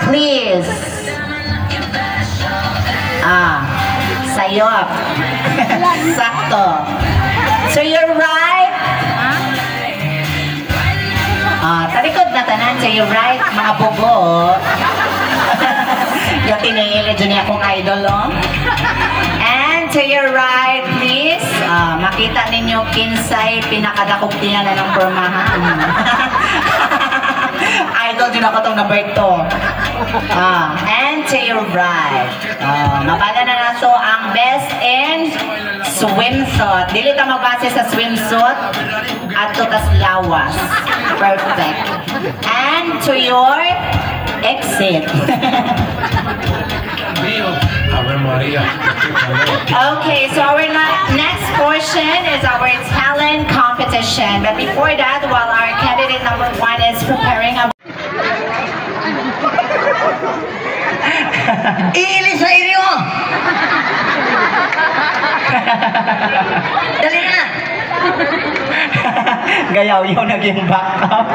please. Sayop. Sakto. To your right. Talikod na tanan. To your right, mga bugo. Yung tinili dyan niya akong idol, oh. And to your right, please. Makita ninyo kinsay pinakadakog niya na ng pormahan. Idol din ako itong number 2. And to your right. Mabala na na to ang best in swimsuit. Dili ta magbase sa swimsuit at to tas lawas. Perfect. And to your exit. Okay, so our next portion is our talent competition. But before that, while our candidate number 1 is preparing a... Iilis sa inyo! Dali na! Gayaw yung naging backup.